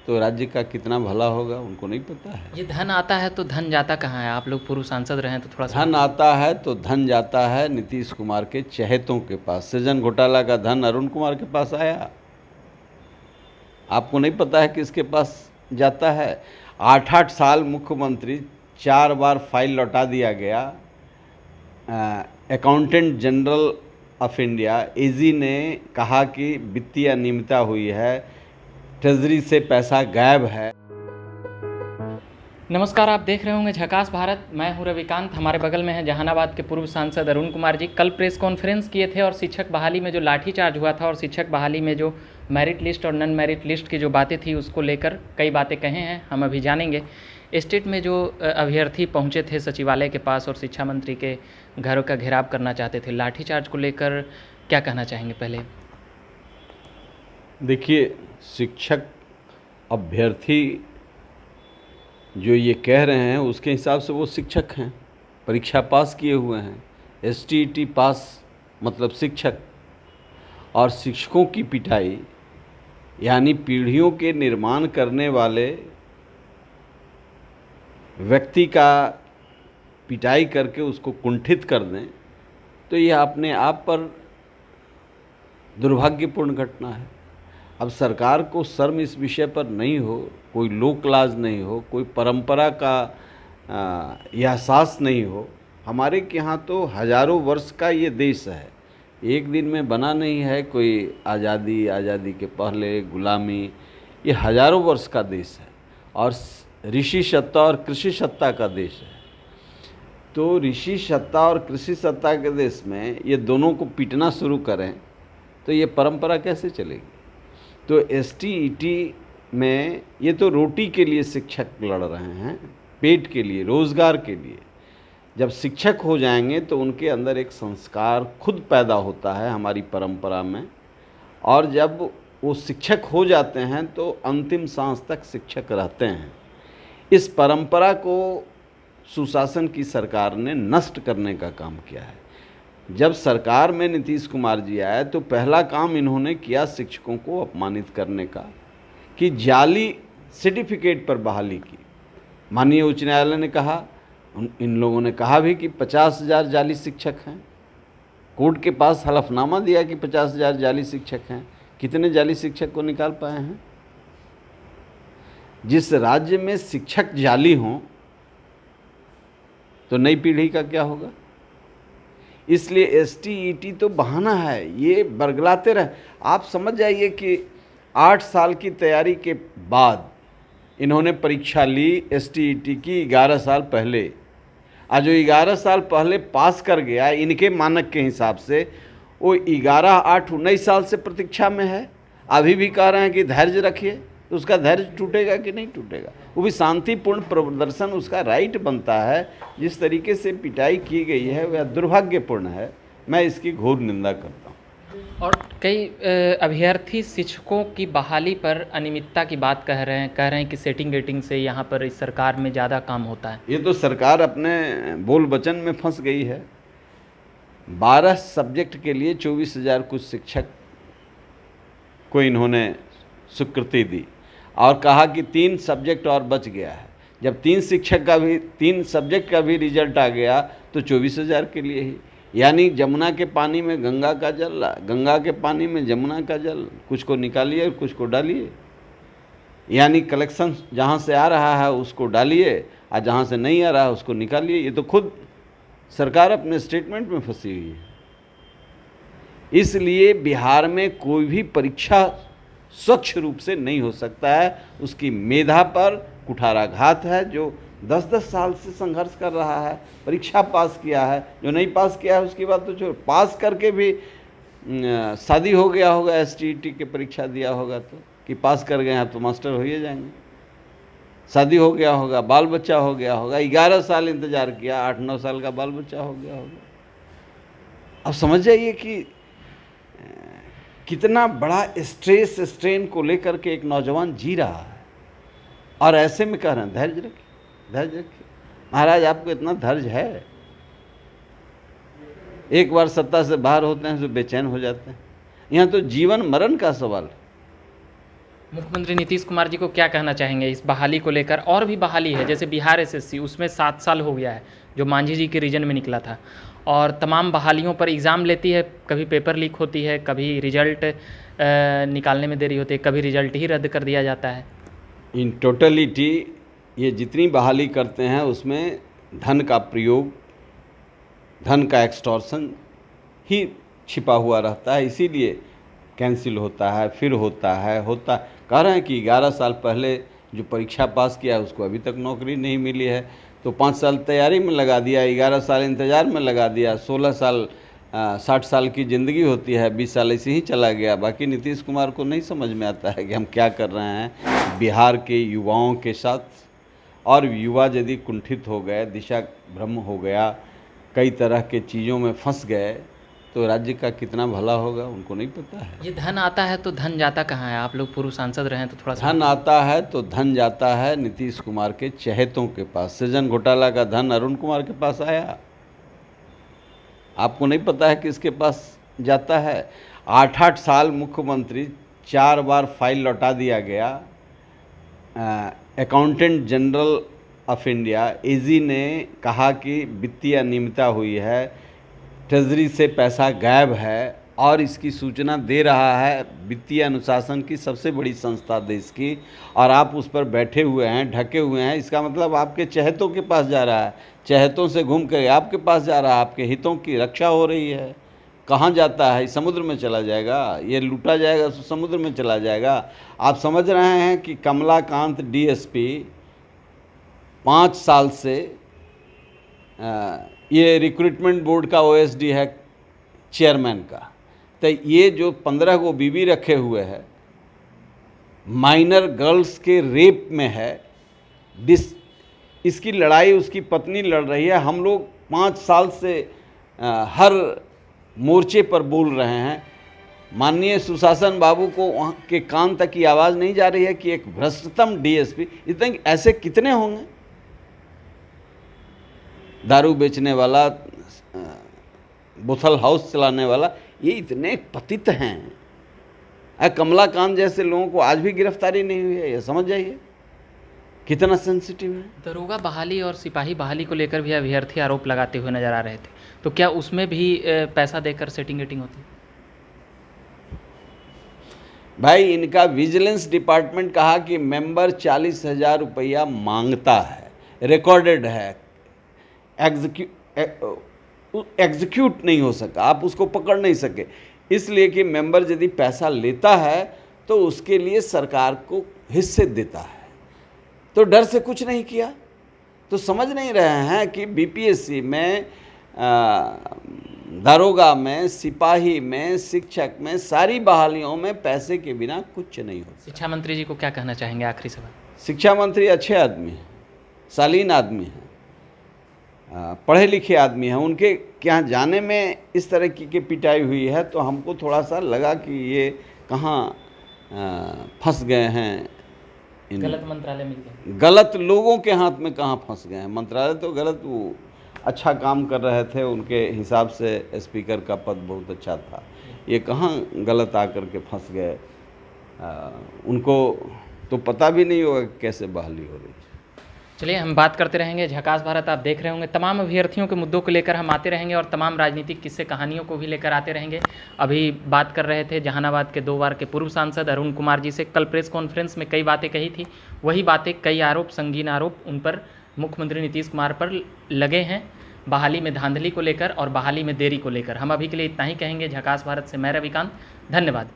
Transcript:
तो राज्य का कितना भला होगा उनको नहीं पता है। ये धन आता है तो धन जाता कहाँ है? आप लोग पूर्व सांसद रहे हैं तो थोड़ा सा धन आता है तो धन जाता है नीतीश कुमार के चहेतों के पास। सृजन घोटाला का धन अरुण कुमार के पास आया, आपको नहीं पता है किसके पास जाता है? 8-8 साल मुख्यमंत्री, 4 बार फाइल लौटा दिया गया। अकाउंटेंट जनरल ऑफ इंडिया एजी ने कहा कि वित्तीय अनियमितता हुई है, ट्रेजरी से पैसा गायब है। नमस्कार, आप देख रहे होंगे झकास भारत। मैं हूं रविकांत। हमारे बगल में है जहानाबाद के पूर्व सांसद अरुण कुमार जी। कल प्रेस कॉन्फ्रेंस किए थे और शिक्षक बहाली में जो लाठीचार्ज हुआ था और शिक्षक बहाली में जो मेरिट लिस्ट और नॉन मेरिट लिस्ट की जो बातें थी उसको लेकर कई बातें कहे हैं, हम अभी जानेंगे। स्टेट में जो अभ्यर्थी पहुंचे थे सचिवालय के पास और शिक्षा मंत्री के घरों का घेराव करना चाहते थे, लाठीचार्ज को लेकर क्या कहना चाहेंगे? पहले देखिए, शिक्षक अभ्यर्थी जो ये कह रहे हैं उसके हिसाब से वो शिक्षक हैं, परीक्षा पास किए हुए हैं। STET पास मतलब शिक्षक। और शिक्षकों की पिटाई यानी पीढ़ियों के निर्माण करने वाले व्यक्ति का पिटाई करके उसको कुंठित कर दें, तो यह अपने आप पर दुर्भाग्यपूर्ण घटना है। अब सरकार को शर्म इस विषय पर नहीं हो, कोई लोक लाज नहीं हो, कोई परंपरा का एहसास नहीं हो। हमारे के यहाँ तो हजारों वर्ष का ये देश है, एक दिन में बना नहीं है। कोई आज़ादी के पहले गुलामी, ये हजारों वर्ष का देश है और ऋषि सत्ता और कृषि सत्ता का देश है। तो ऋषि सत्ता और कृषि सत्ता के देश में ये दोनों को पीटना शुरू करें तो ये परंपरा कैसे चलेगी? तो STET में ये तो रोटी के लिए शिक्षक लड़ रहे हैं, पेट के लिए, रोज़गार के लिए। जब शिक्षक हो जाएंगे तो उनके अंदर एक संस्कार खुद पैदा होता है हमारी परंपरा में, और जब वो शिक्षक हो जाते हैं तो अंतिम सांस तक शिक्षक रहते हैं। इस परंपरा को सुशासन की सरकार ने नष्ट करने का काम किया है। जब सरकार में नीतीश कुमार जी आए तो पहला काम इन्होंने किया शिक्षकों को अपमानित करने का, कि जाली सर्टिफिकेट पर बहाली की। माननीय उच्च न्यायालय ने कहा, इन लोगों ने कहा भी कि 50,000 जाली शिक्षक हैं। कोर्ट के पास हलफनामा दिया कि 50,000 जाली शिक्षक हैं। कितने जाली शिक्षक को निकाल पाए हैं? जिस राज्य में शिक्षक जाली हों तो नई पीढ़ी का क्या होगा? इसलिए STET तो बहाना है, ये बरगलाते रहे। आप समझ जाइए कि 8 साल की तैयारी के बाद इन्होंने परीक्षा ली STET की 11 साल पहले। आज जो 11 साल पहले पास कर गया, इनके मानक के हिसाब से वो 11-8-19 साल से प्रतीक्षा में है। अभी भी कह रहे हैं कि धैर्य रखिए, तो उसका धैर्य टूटेगा कि नहीं टूटेगा? वो भी शांतिपूर्ण प्रदर्शन उसका राइट बनता है। जिस तरीके से पिटाई की गई है वह दुर्भाग्यपूर्ण है, मैं इसकी घोर निंदा करता हूँ। और कई अभ्यर्थी शिक्षकों की बहाली पर अनियमितता की बात कह रहे हैं कि सेटिंग गेटिंग से यहाँ पर इस सरकार में ज़्यादा काम होता है। ये तो सरकार अपने बोल वचन में फंस गई है। 12 सब्जेक्ट के लिए 24,000 कुछ शिक्षक को इन्होंने स्वीकृति दी और कहा कि 3 सब्जेक्ट और बच गया है। जब 3 सब्जेक्ट का भी रिजल्ट आ गया तो 24,000 के लिए ही। यानी जमुना के पानी में गंगा का जल, गंगा के पानी में जमुना का जल, कुछ को निकालिए और कुछ को डालिए। यानी कलेक्शन जहाँ से आ रहा है उसको डालिए और जहाँ से नहीं आ रहा है उसको निकालिए। ये तो खुद सरकार अपने स्टेटमेंट में फंसी हुई है। इसलिए बिहार में कोई भी परीक्षा स्वच्छ रूप से नहीं हो सकता है। उसकी मेधा पर कुठाराघात है। जो 10-10 साल से संघर्ष कर रहा है, परीक्षा पास किया है, जो नहीं पास किया है उसकी बात तो छोड़, पास करके भी शादी हो गया होगा, STET की परीक्षा दिया होगा तो, कि पास कर गए हैं तो मास्टर हो ही जाएंगे। शादी हो गया होगा, बाल बच्चा हो गया होगा, 11 साल इंतज़ार किया, 8-9 साल का बाल बच्चा हो गया होगा। अब समझ जाइए कि कितना बड़ा स्ट्रेस स्ट्रेन को लेकर के एक नौजवान जी रहा है, और ऐसे में कह रहे हैं धैर्य रखिए, धैर्य रखिए। महाराज, आपको इतना धैर्य है? एक बार सत्ता से बाहर होते हैं तो बेचैन हो जाते हैं। यहाँ तो जीवन मरण का सवाल है। मुख्यमंत्री नीतीश कुमार जी को क्या कहना चाहेंगे इस बहाली को लेकर? और भी बहाली है, जैसे बिहार एसएससी, उसमें 7 साल हो गया है, जो मांझी जी के रीजन में निकला था, और तमाम बहालियों पर एग्ज़ाम लेती है, कभी पेपर लीक होती है, कभी रिजल्ट निकालने में देरी होती है, कभी रिजल्ट ही रद्द कर दिया जाता है। इन टोटलिटी ये जितनी बहाली करते हैं उसमें धन का प्रयोग, धन का एक्सटॉर्शन ही छिपा हुआ रहता है, इसीलिए कैंसिल होता है, फिर होता है। कह रहे हैं कि 11 साल पहले जो परीक्षा पास किया उसको अभी तक नौकरी नहीं मिली है, तो 5 साल तैयारी में लगा दिया, 11 साल इंतज़ार में लगा दिया, 16 साल 60 साल की ज़िंदगी होती है, 20 साल ऐसे ही चला गया। बाकी नीतीश कुमार को नहीं समझ में आता है कि हम क्या कर रहे हैं बिहार के युवाओं के साथ। और युवा यदि कुंठित हो गए, दिशा भ्रम हो गया, कई तरह के चीज़ों में फंस गए, तो राज्य का कितना भला होगा उनको नहीं पता है। ये धन आता है तो धन जाता कहाँ है? आप लोग पूर्व सांसद रहे हैं तो थोड़ा सा। धन आता है तो धन जाता है नीतीश कुमार के चहेतों के पास। सृजन घोटाला का धन अरुण कुमार के पास आया, आपको नहीं पता है किसके पास जाता है? 8-8 साल मुख्यमंत्री, 4 बार फाइल लौटा दिया गया। अकाउंटेंट जनरल ऑफ इंडिया एजी ने कहा कि वित्तीय अनियमितता हुई है, ट्रेजरी से पैसा गायब है, और इसकी सूचना दे रहा है वित्तीय अनुशासन की सबसे बड़ी संस्था देश की, और आप उस पर बैठे हुए हैं, ढके हुए हैं। इसका मतलब आपके चहेतों के पास जा रहा है, चहेतों से घूम कर आपके पास जा रहा है, आपके हितों की रक्षा हो रही है। कहाँ जाता है? समुद्र में चला जाएगा, ये लूटा जाएगा तो समुद्र में चला जाएगा। आप समझ रहे हैं कि कमलाकांत डीएसपी 5 साल से ये रिक्रूटमेंट बोर्ड का ओएसडी है, चेयरमैन का, तो ये जो 15 को बीवी रखे हुए है, माइनर गर्ल्स के रेप में है, इसकी लड़ाई उसकी पत्नी लड़ रही है। हम लोग 5 साल से हर मोर्चे पर बोल रहे हैं, माननीय सुशासन बाबू को वहाँ के कान तक की आवाज़ नहीं जा रही है कि एक भ्रष्टतम डीएसपी, इतने ऐसे कितने होंगे? दारू बेचने वाला, बोतल हाउस चलाने वाला, ये इतने पतित हैं। कमलाकांत जैसे लोगों को आज भी गिरफ्तारी नहीं हुई है, ये समझ जाइए कितना सेंसिटिव है। दरोगा बहाली और सिपाही बहाली को लेकर भी अभ्यर्थी आरोप लगाते हुए नजर आ रहे थे, तो क्या उसमें भी पैसा देकर सेटिंग वेटिंग होती है? भाई, इनका विजिलेंस डिपार्टमेंट कहा कि मेंबर 40,000 रुपया मांगता है, रिकॉर्डेड है, एग्जीक्यूट नहीं हो सका, आप उसको पकड़ नहीं सके, इसलिए कि मेंबर यदि पैसा लेता है तो उसके लिए सरकार को हिस्से देता है, तो डर से कुछ नहीं किया। तो समझ नहीं रहे हैं कि बीपीएससी में, दरोगा में, सिपाही में, शिक्षक में, सारी बहालियों में पैसे के बिना कुछ नहीं होता। शिक्षा मंत्री जी को क्या कहना चाहेंगे आखिरी सवाल? शिक्षा मंत्री अच्छे आदमी हैं, शालीन आदमी हैं, पढ़े लिखे आदमी हैं। उनके क्या जाने में इस तरह की पिटाई हुई है तो हमको थोड़ा सा लगा कि ये कहाँ फंस गए हैं, गलत मंत्रालय मिल गया, गलत लोगों के हाथ में कहाँ फंस गए हैं। मंत्रालय तो गलत, वो अच्छा काम कर रहे थे, उनके हिसाब से स्पीकर का पद बहुत अच्छा था, ये कहाँ गलत आकर के फंस गए। उनको तो पता भी नहीं होगा कैसे बहाली हो रही है। चलिए, हम बात करते रहेंगे। झकास भारत आप देख रहे होंगे, तमाम अभ्यर्थियों के मुद्दों को लेकर हम आते रहेंगे और तमाम राजनीतिक किस्से कहानियों को भी लेकर आते रहेंगे। अभी बात कर रहे थे जहानाबाद के 2 बार के पूर्व सांसद अरुण कुमार जी से। कल प्रेस कॉन्फ्रेंस में कई बातें कही थी, वही बातें, कई आरोप, संगीन आरोप उन पर मुख्यमंत्री नीतीश कुमार पर लगे हैं, बहाली में धांधली को लेकर और बहाली में देरी को लेकर। हम अभी के लिए इतना ही कहेंगे। झकास भारत से मैं रविकांत, धन्यवाद।